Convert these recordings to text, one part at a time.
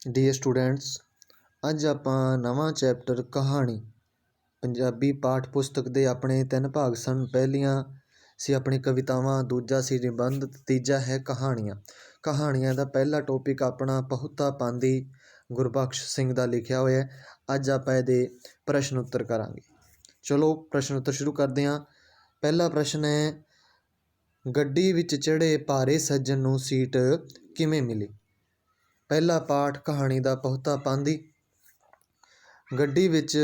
Dear students, ਅੱਜ ਆਪਾਂ ਨਵਾਂ ਚੈਪਟਰ ਕਹਾਣੀ ਪੰਜਾਬੀ ਪਾਠ ਪੁਸਤਕ ਦੇ ਆਪਣੇ 3 ਭਾਗ ਸਨ। ਪਹਿਲੀਆਂ ਸੀ ਆਪਣੀ ਕਵਿਤਾਵਾਂ, ਦੂਜਾ ਸੀ ਨਿਬੰਧ, ਤੀਜਾ ਹੈ ਕਹਾਣੀਆਂ। ਕਹਾਣੀਆਂ ਦਾ ਪਹਿਲਾ ਟੌਪਿਕ ਆਪਣਾ ਬਹੁਤਾ ਪਾਂਦੀ ਗੁਰਬਖਸ਼ ਸਿੰਘ ਦਾ ਲਿਖਿਆ ਹੋਇਆ ਹੈ। ਅੱਜ ਆਪਾਂ ਇਹਦੇ ਪ੍ਰਸ਼ਨ ਉੱਤਰ ਕਰਾਂਗੇ। ਚਲੋ ਪ੍ਰਸ਼ਨ ਉੱਤਰ ਸ਼ੁਰੂ ਕਰਦੇ ਹਾਂ। ਪਹਿਲਾ ਪ੍ਰਸ਼ਨ ਹੈ, ਗੱਡੀ ਵਿੱਚ ਚੜ੍ਹੇ ਭਾਰੇ ਸੱਜਣ ਨੂੰ ਸੀਟ ਕਿਵੇਂ ਮਿਲੀ? ਪਹਿਲਾ ਪਾਠ ਕਹਾਣੀ ਦਾ ਬਹੁਤਾ ਪਾਂਦੀ। ਗੱਡੀ ਵਿੱਚ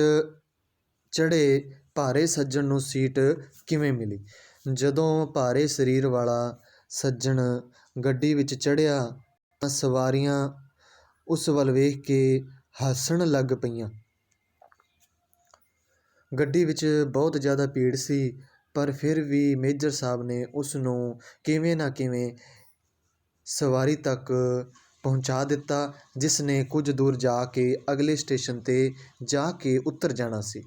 ਚੜ੍ਹੇ ਭਾਰੇ ਸੱਜਣ ਨੂੰ ਸੀਟ ਕਿਵੇਂ ਮਿਲੀ? ਜਦੋਂ ਭਾਰੇ ਸਰੀਰ ਵਾਲਾ ਸੱਜਣ ਗੱਡੀ ਵਿੱਚ ਚੜ੍ਹਿਆ ਤਾਂ ਸਵਾਰੀਆਂ ਉਸ ਵੱਲ ਵੇਖ ਕੇ ਹੱਸਣ ਲੱਗ ਪਈਆਂ। ਗੱਡੀ ਵਿੱਚ ਬਹੁਤ ਜ਼ਿਆਦਾ ਭੀੜ ਸੀ, ਪਰ ਫਿਰ ਵੀ ਮੇਜਰ ਸਾਹਿਬ ਨੇ ਉਸ ਨੂੰ ਕਿਵੇਂ ਨਾ ਕਿਵੇਂ ਸਵਾਰੀ ਤੱਕ ਪਹੁੰਚਾ ਦਿੱਤਾ, ਜਿਸ ਨੇ ਕੁਝ ਦੂਰ ਜਾ ਕੇ ਅਗਲੇ ਸਟੇਸ਼ਨ 'ਤੇ ਜਾ ਕੇ ਉਤਰ ਜਾਣਾ ਸੀ।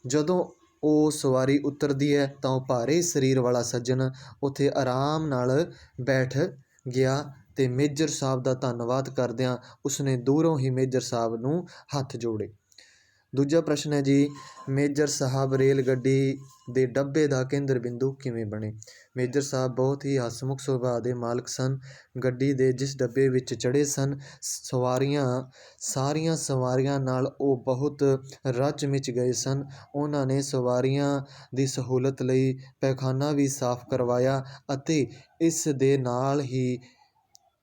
ਜਦੋਂ ਉਹ ਸਵਾਰੀ ਉਤਰਦੀ ਹੈ ਤਾਂ ਉਹ ਭਾਰੇ ਸਰੀਰ ਵਾਲਾ ਸੱਜਣ ਉੱਥੇ ਆਰਾਮ ਨਾਲ ਬੈਠ ਗਿਆ ਅਤੇ ਮੇਜਰ ਸਾਹਿਬ ਦਾ ਧੰਨਵਾਦ ਕਰਦਿਆਂ ਉਸਨੇ ਦੂਰੋਂ ਹੀ ਮੇਜਰ ਸਾਹਿਬ ਨੂੰ ਹੱਥ ਜੋੜੇ। ਦੂਜਾ ਪ੍ਰਸ਼ਨ ਹੈ ਜੀ, ਮੇਜਰ ਸਾਹਿਬ ਰੇਲ ਗੱਡੀ ਦੇ ਡੱਬੇ ਦਾ ਕੇਂਦਰ ਬਿੰਦੂ ਕਿਵੇਂ ਬਣੇ? ਮੇਜਰ ਸਾਹਿਬ ਬਹੁਤ ਹੀ ਹਸਮੁਖ ਸੁਭਾਅ ਦੇ ਮਾਲਕ ਸਨ। ਗੱਡੀ ਦੇ ਜਿਸ ਡੱਬੇ ਵਿੱਚ ਚੜ੍ਹੇ ਸਨ, ਸਾਰੀਆਂ ਸਵਾਰੀਆਂ ਨਾਲ ਉਹ ਬਹੁਤ ਰਚ ਮਿਚ ਗਏ ਸਨ। ਉਹਨਾਂ ਨੇ ਸਵਾਰੀਆਂ ਦੀ ਸਹੂਲਤ ਲਈ ਪੈਖਾਨਾ ਵੀ ਸਾਫ਼ ਕਰਵਾਇਆ ਅਤੇ ਇਸ ਦੇ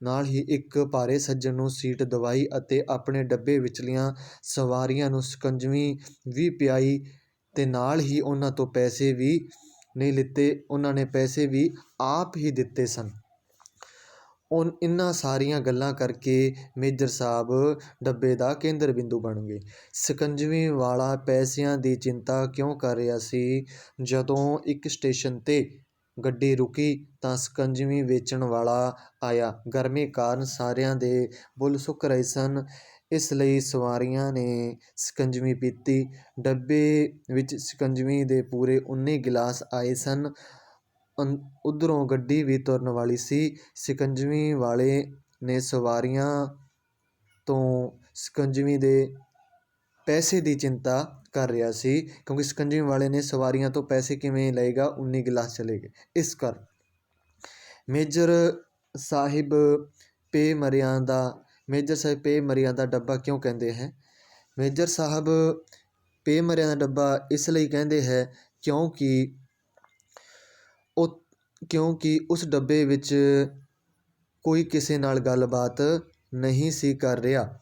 ਨਾਲ ਹੀ ਇੱਕ ਭਾਰੇ ਸੱਜਣ ਨੂੰ ਸੀਟ ਦਵਾਈ ਅਤੇ ਆਪਣੇ ਡੱਬੇ ਵਿਚਲੀਆਂ ਸਵਾਰੀਆਂ ਨੂੰ ਸ਼ਿਕੰਜਵੀ ਵੀ ਪਿਆਈ ਅਤੇ ਨਾਲ ਹੀ ਉਹਨਾਂ ਤੋਂ ਪੈਸੇ ਵੀ ਨਹੀਂ ਲਿੱਤੇ, ਉਹਨਾਂ ਨੇ ਪੈਸੇ ਵੀ ਆਪ ਹੀ ਦਿੱਤੇ ਸਨ। ਇਹਨਾਂ ਸਾਰੀਆਂ ਗੱਲਾਂ ਕਰਕੇ ਮੇਜਰ ਸਾਹਿਬ ਡੱਬੇ ਦਾ ਕੇਂਦਰ ਬਿੰਦੂ ਬਣ ਗਏ। ਸ਼ਿਕੰਜਵੀ ਵਾਲਾ ਪੈਸਿਆਂ ਦੀ ਚਿੰਤਾ ਕਿਉਂ ਕਰ ਰਿਹਾ ਸੀ? ਜਦੋਂ ਇੱਕ ਸਟੇਸ਼ਨ 'ਤੇ ਗੱਡੀ ਰੁਕੀ ਤਾਂ ਸ਼ਿਕੰਜਵੀ ਵੇਚਣ ਵਾਲਾ ਆਇਆ। ਗਰਮੀ ਕਾਰਨ ਸਾਰਿਆਂ ਦੇ ਬੁੱਲ੍ਹ ਸੁੱਕ ਰਹੇ ਸਨ, ਇਸ ਲਈ ਸਵਾਰੀਆਂ ਨੇ ਸ਼ਿਕੰਜਵੀ ਪੀਤੀ। ਡੱਬੇ ਵਿੱਚ ਸ਼ਿਕੰਜਵੀ ਦੇ ਪੂਰੇ 19 ਗਿਲਾਸ ਆਏ ਸਨ। ਉੱਧਰੋਂ ਗੱਡੀ ਵੀ ਤੁਰਨ ਵਾਲੀ ਸੀ। ਸ਼ਿਕੰਜਵੀ ਵਾਲੇ ਨੇ ਸਵਾਰੀਆਂ ਤੋਂ ਸ਼ਿਕੰਜਵੀ ਦੇ ਪੈਸੇ ਦੀ ਚਿੰਤਾ ਕਰ ਰਿਹਾ ਸੀ, ਕਿਉਂਕਿ ਸ਼ਿਕੰਜਵੀ ਵਾਲੇ ਨੇ ਸਵਾਰੀਆਂ ਤੋਂ ਪੈਸੇ ਕਿਵੇਂ ਲਏਗਾ, 19 ਗਿਲਾਸ ਚਲੇ ਗਏ। ਇਸ ਕਰ ਮੇਜਰ ਸਾਹਿਬ ਪੇ ਮਰਿਆਂ ਦਾ ਡੱਬਾ ਕਿਉਂ ਕਹਿੰਦੇ ਹੈ? ਮੇਜਰ ਸਾਹਿਬ ਪੇ ਮਰਿਆਂ ਦਾ ਡੱਬਾ ਇਸ ਲਈ ਕਹਿੰਦੇ ਹੈ ਕਿਉਂਕਿ ਉਸ ਡੱਬੇ ਵਿੱਚ ਕੋਈ ਕਿਸੇ ਨਾਲ ਗੱਲਬਾਤ ਨਹੀਂ ਸੀ ਕਰ ਰਿਹਾ।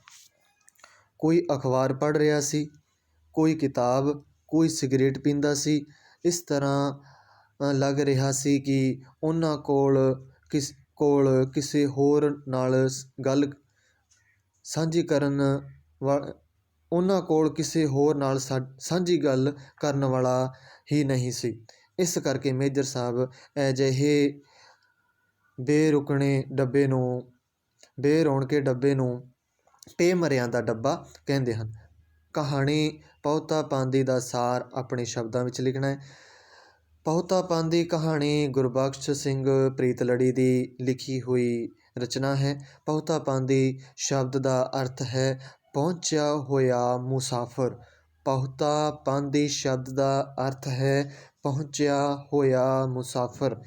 ਕੋਈ ਅਖਬਾਰ ਪੜ੍ਹ ਰਿਹਾ ਸੀ, ਕੋਈ ਕਿਤਾਬ, ਕੋਈ ਸਿਗਰਟ ਪੀਂਦਾ ਸੀ। ਇਸ ਤਰ੍ਹਾਂ ਲੱਗ ਰਿਹਾ ਸੀ ਕਿ ਉਹਨਾਂ ਕੋਲ ਕਿਸੇ ਹੋਰ ਨਾਲ ਸਾਂਝੀ ਗੱਲ ਕਰਨ ਵਾਲਾ ਹੀ ਨਹੀਂ ਸੀ। ਇਸ ਕਰਕੇ ਮੇਜਰ ਸਾਹਿਬ ਅਜਿਹੇ ਬੇਰੌਣਕੇ ਡੱਬੇ ਨੂੰ ਪੇ ਮਰਿਆਂ ਦਾ ਡੱਬਾ ਕਹਿੰਦੇ ਹਨ। ਕਹਾਣੀ ਬਹੁਤਾ ਪਾਂਦੀ ਦਾ ਸਾਰ ਆਪਣੇ ਸ਼ਬਦਾਂ ਵਿੱਚ ਲਿਖਣਾ ਹੈ। ਬਹੁਤਾ ਪਾਂਦੀ ਕਹਾਣੀ ਗੁਰਬਖਸ਼ ਸਿੰਘ ਪ੍ਰੀਤਲੜੀ ਦੀ ਲਿਖੀ ਹੋਈ ਰਚਨਾ ਹੈ। ਬਹੁਤਾ ਪਾਂਦੀ ਸ਼ਬਦ ਦਾ ਅਰਥ ਹੈ ਪਹੁੰਚਿਆ ਹੋਇਆ ਮੁਸਾਫਰ। ਬਹੁਤਾ ਪਾਂਦੀ ਸ਼ਬਦ ਦਾ ਅਰਥ ਹੈ ਪਹੁੰਚਿਆ ਹੋਇਆ ਮੁਸਾਫਰ।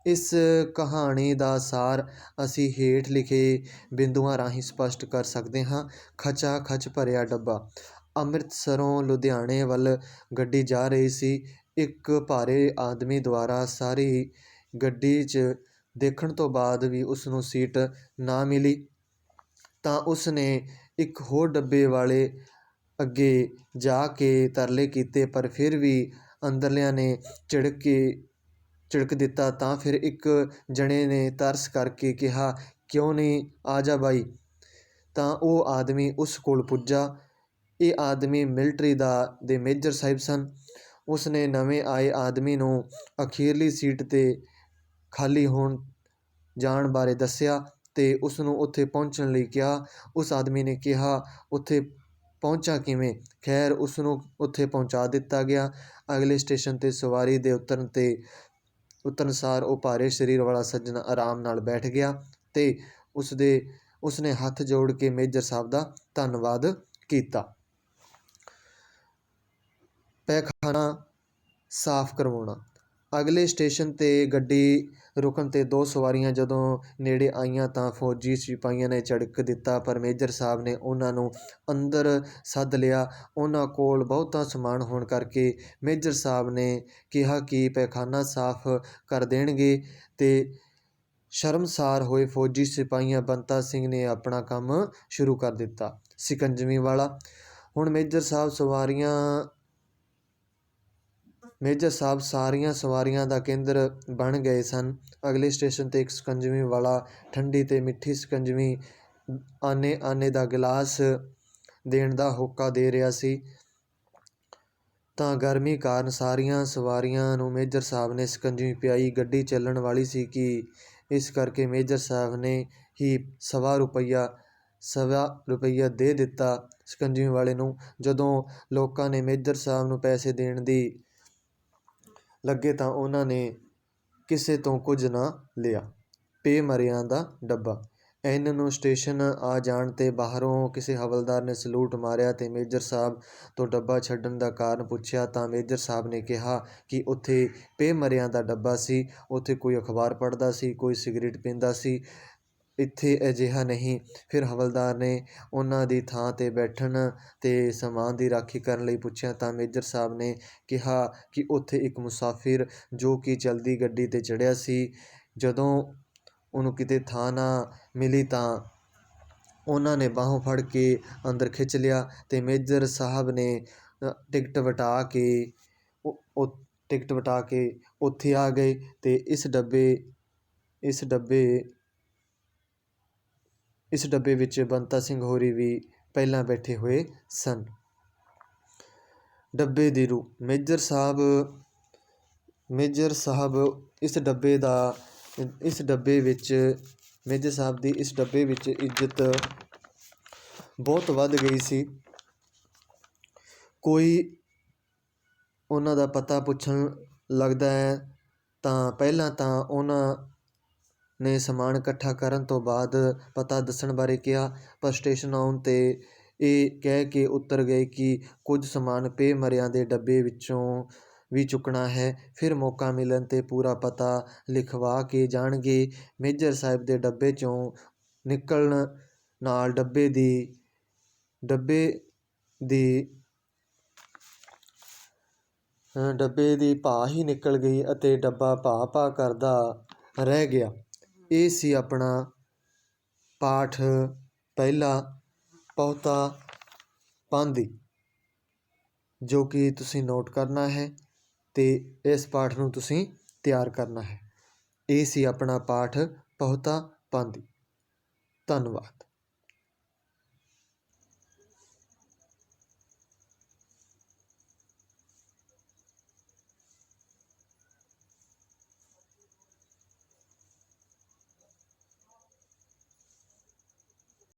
ਇਸ ਕਹਾਣੀ ਦਾ ਸਾਰ ਅਸੀਂ ਹੇਠ ਲਿਖੇ ਬਿੰਦੂਆਂ ਰਾਹੀਂ ਸਪਸ਼ਟ ਕਰ ਸਕਦੇ ਹਾਂ। ਖਚਾ ਖਚ ਭਰਿਆ ਡੱਬਾ। ਅੰਮ੍ਰਿਤਸਰੋਂ ਲੁਧਿਆਣੇ ਵੱਲ ਗੱਡੀ ਜਾ ਰਹੀ ਸੀ। ਇੱਕ ਭਾਰੇ ਆਦਮੀ ਦੁਆਰਾ ਸਾਰੀ ਗੱਡੀ 'ਚ ਦੇਖਣ ਤੋਂ ਬਾਅਦ ਵੀ ਉਸਨੂੰ ਸੀਟ ਨਾ ਮਿਲੀ ਤਾਂ ਉਸਨੇ ਇੱਕ ਹੋਰ ਡੱਬੇ ਵਾਲੇ ਅੱਗੇ ਜਾ ਕੇ ਤਰਲੇ ਕੀਤੇ, ਪਰ ਫਿਰ ਵੀ ਅੰਦਰਲਿਆਂ ਨੇ ਝਿੜਕ ਦਿੱਤਾ। ਤਾਂ ਫਿਰ ਇੱਕ ਜਣੇ ਨੇ ਤਰਸ ਕਰਕੇ ਕਿਹਾ, ਕਿਉਂ ਨਹੀਂ, ਆ ਜਾ ਬਾਈ। ਤਾਂ ਉਹ ਆਦਮੀ ਉਸ ਕੋਲ ਪੁੱਜਾ। ਇਹ ਆਦਮੀ ਮਿਲਟਰੀ ਦੇ ਮੇਜਰ ਸਾਹਿਬ ਸਨ। ਉਸਨੇ ਨਵੇਂ ਆਏ ਆਦਮੀ ਨੂੰ ਅਖੀਰਲੀ ਸੀਟ 'ਤੇ ਖਾਲੀ ਹੋਣ ਜਾਣ ਬਾਰੇ ਦੱਸਿਆ ਅਤੇ ਉਸਨੂੰ ਉੱਥੇ ਪਹੁੰਚਣ ਲਈ ਕਿਹਾ। ਉਸ ਆਦਮੀ ਨੇ ਕਿਹਾ, ਉੱਥੇ ਪਹੁੰਚਾਂ ਕਿਵੇਂ? ਖੈਰ ਉਸਨੂੰ ਉੱਥੇ ਪਹੁੰਚਾ ਦਿੱਤਾ ਗਿਆ। ਅਗਲੇ ਸਟੇਸ਼ਨ 'ਤੇ ਸਵਾਰੀ ਦੇ ਉਤਰਨ ਸਾਰ ਉਹ ਭਾਰੇ ਸਰੀਰ ਵਾਲਾ ਸੱਜਣ ਆਰਾਮ ਨਾਲ ਬੈਠ ਗਿਆ ਅਤੇ ਉਸਦੇ ਉਸਨੇ ਹੱਥ ਜੋੜ ਕੇ ਮੇਜਰ ਸਾਹਿਬ ਦਾ ਧੰਨਵਾਦ ਕੀਤਾ। ਪੈਖਾਨਾ ਸਾਫ਼ ਕਰਵਾਉਣਾ। ਅਗਲੇ ਸਟੇਸ਼ਨ 'ਤੇ ਗੱਡੀ ਰੁਕਣ 'ਤੇ ਦੋ ਸਵਾਰੀਆਂ ਜਦੋਂ ਨੇੜੇ ਆਈਆਂ ਤਾਂ ਫੌਜੀ ਸਿਪਾਹੀਆਂ ਨੇ ਝਿੜਕ ਦਿੱਤਾ, ਪਰ ਮੇਜਰ ਸਾਹਿਬ ਨੇ ਉਹਨਾਂ ਨੂੰ ਅੰਦਰ ਸੱਦ ਲਿਆ। ਉਹਨਾਂ ਕੋਲ ਬਹੁਤਾ ਸਮਾਨ ਹੋਣ ਕਰਕੇ ਮੇਜਰ ਸਾਹਿਬ ਨੇ ਕਿਹਾ ਕਿ ਪੈਖਾਨਾ ਸਾਫ਼ ਕਰ ਦੇਣਗੇ ਤੇ ਸ਼ਰਮਸਾਰ ਹੋਏ ਫੌਜੀ ਸਿਪਾਹੀਆਂ ਬੰਤਾ ਸਿੰਘ ਨੇ ਆਪਣਾ ਕੰਮ ਸ਼ੁਰੂ ਕਰ ਦਿੱਤਾ। ਸਿਕੰਜਵੀ ਵਾਲਾ। ਹੁਣ ਮੇਜਰ ਸਾਹਿਬ ਸਾਰੀਆਂ ਸਵਾਰੀਆਂ ਦਾ ਕੇਂਦਰ ਬਣ ਗਏ ਸਨ। ਅਗਲੇ ਸਟੇਸ਼ਨ 'ਤੇ ਇੱਕ ਸਿਕੰਜਵੀ ਵਾਲਾ ਠੰਡੀ ਤੇ ਮਿੱਠੀ ਸਿਕੰਜਵੀ ਆਨੇ ਦਾ ਗਿਲਾਸ ਦੇਣ ਦਾ ਹੋਕਾ ਦੇ ਰਿਹਾ ਸੀ ਤਾਂ ਗਰਮੀ ਕਾਰਨ ਸਾਰੀਆਂ ਸਵਾਰੀਆਂ ਨੂੰ ਮੇਜਰ ਸਾਹਿਬ ਨੇ ਸਿਕੰਜਵੀ ਪਿਆਈ। ਗੱਡੀ ਚੱਲਣ ਵਾਲੀ ਸੀ ਕਿ ਇਸ ਕਰਕੇ ਮੇਜਰ ਸਾਹਿਬ ਨੇ ਹੀ ਸਵਾ ਰੁਪਈਆ ਦੇ ਦਿੱਤਾ ਸਿਕੰਜਵੀ ਵਾਲੇ ਨੂੰ। ਜਦੋਂ ਲੋਕਾਂ ਨੇ ਮੇਜਰ ਸਾਹਿਬ ਨੂੰ ਪੈਸੇ ਦੇਣ ਦੀ ਲੱਗੇ ਤਾਂ ਉਹਨਾਂ ਨੇ ਕਿਸੇ ਤੋਂ ਕੁਝ ਨਾ ਲਿਆ। ਪੇਮਰਿਆਂ ਦਾ ਡੱਬਾ। ਐਨ ਨੂੰ ਸਟੇਸ਼ਨ ਆ ਜਾਣ 'ਤੇ ਬਾਹਰੋਂ ਕਿਸੇ ਹਵਲਦਾਰ ਨੇ ਸਲੂਟ ਮਾਰਿਆ ਤੇ ਮੇਜਰ ਸਾਹਿਬ ਤੋਂ ਡੱਬਾ ਛੱਡਣ ਦਾ ਕਾਰਨ ਪੁੱਛਿਆ ਤਾਂ ਮੇਜਰ ਸਾਹਿਬ ਨੇ ਕਿਹਾ ਕਿ ਉੱਥੇ ਪੇਮਰਿਆਂ ਦਾ ਡੱਬਾ ਸੀ। ਉੱਥੇ ਕੋਈ ਅਖਬਾਰ ਪੜ੍ਹਦਾ ਸੀ, ਕੋਈ ਸਿਗਰਟ ਪੀਂਦਾ ਸੀ, ਇੱਥੇ ਅਜਿਹਾ ਨਹੀਂ। ਫਿਰ ਹਵਲਦਾਰ ਨੇ ਉਹਨਾਂ ਦੀ ਥਾਂ 'ਤੇ ਬੈਠਣ ਤੇ ਸਮਾਨ ਦੀ ਰਾਖੀ ਕਰਨ ਲਈ ਪੁੱਛਿਆ ਤਾਂ ਮੇਜਰ ਸਾਹਿਬ ਨੇ ਕਿਹਾ ਕਿ ਉੱਥੇ ਇੱਕ ਮੁਸਾਫਿਰ ਜੋ ਕਿ ਚਲਦੀ ਗੱਡੀ 'ਤੇ ਚੜ੍ਹਿਆ ਸੀ, ਜਦੋਂ ਉਹਨੂੰ ਕਿਤੇ ਥਾਂ ਨਾ ਮਿਲੀ ਤਾਂ ਉਹਨਾਂ ਨੇ ਬਾਹੋਂ ਫੜ ਕੇ ਅੰਦਰ ਖਿੱਚ ਲਿਆ ਤੇ ਮੇਜਰ ਸਾਹਿਬ ਨੇ ਟਿਕਟ ਵਟਾ ਕੇ ਉੱਥੇ ਆ ਗਏ ਤੇ ਇਸ ਡੱਬੇ ਵਿੱਚ ਬੰਤਾ ਸਿੰਘ ਹੋਰੀ ਵੀ ਪਹਿਲਾਂ ਬੈਠੇ ਹੋਏ ਸਨ। ਡੱਬੇ ਦੀ ਰੂਹ। ਮੇਜਰ ਸਾਹਿਬ ਦੀ ਇਸ ਡੱਬੇ ਵਿੱਚ ਇੱਜ਼ਤ ਬਹੁਤ ਵੱਧ ਗਈ ਸੀ। ਕੋਈ ਉਹਨਾਂ ਦਾ ਪਤਾ ਪੁੱਛਣ ਲੱਗਦਾ ਹੈ ਤਾਂ ਪਹਿਲਾਂ ਤਾਂ ਉਹਨਾਂ ਨੇ ਸਮਾਨ ਇਕੱਠਾ ਕਰਨ ਤੋਂ ਬਾਅਦ ਪਤਾ ਦੱਸਣ ਬਾਰੇ ਕਿਹਾ, ਪਰ ਸਟੇਸ਼ਨ ਆਉਣ 'ਤੇ ਇਹ ਕਹਿ ਕੇ ਉਤਰ ਗਏ ਕਿ ਕੁਝ ਸਮਾਨ ਪੇਮਰਿਆਂ ਦੇ ਡੱਬੇ ਵਿੱਚੋਂ ਵੀ ਚੁੱਕਣਾ ਹੈ। ਫਿਰ ਮੌਕਾ ਮਿਲਣ 'ਤੇ ਪੂਰਾ ਪਤਾ ਲਿਖਵਾ ਕੇ ਜਾਣਗੇ। ਮੇਜਰ ਸਾਹਿਬ ਦੇ ਡੱਬੇ 'ਚੋਂ ਨਿਕਲਣ ਨਾਲ ਡੱਬੇ ਦੀ ਭਾਅ ਹੀ ਨਿਕਲ ਗਈ ਅਤੇ ਡੱਬਾ ਭਾਅ ਕਰਦਾ ਰਹਿ ਗਿਆ। ਇਹ ਸੀ ਆਪਣਾ ਪਾਠ ਪਹਿਲਾ, ਬਹੁਤਾ ਪਾਂਧੀ, ਜੋ ਕਿ ਤੁਸੀਂ ਨੋਟ ਕਰਨਾ ਹੈ ਤੇ ਇਸ ਪਾਠ ਨੂੰ ਤੁਸੀਂ ਤਿਆਰ ਕਰਨਾ ਹੈ। ਇਹ ਸੀ ਆਪਣਾ ਪਾਠ ਬਹੁਤਾ ਪਾਂਧੀ। ਧੰਨਵਾਦ।